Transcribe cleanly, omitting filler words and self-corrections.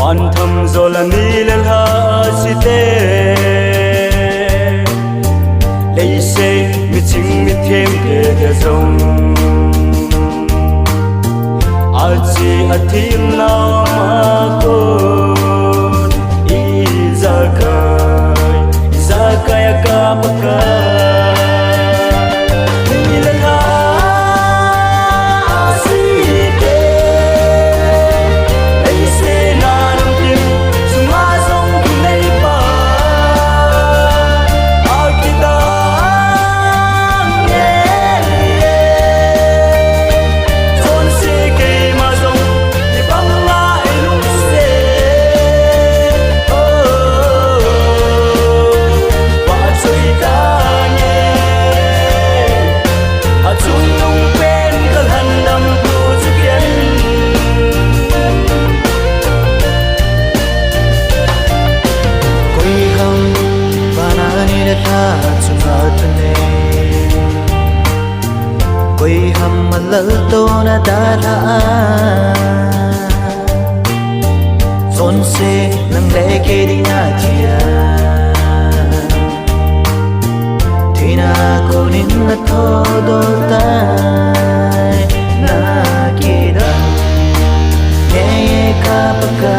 an tham zo la ni len ha si te lấy xe mi chinh mi thêm để dòng a chi a thim na ma con i za kai ka pa ka lỡ tô na ta la zon se nang le ke di na chia thina ko nin na tho do ta na ki da ye ka pa ka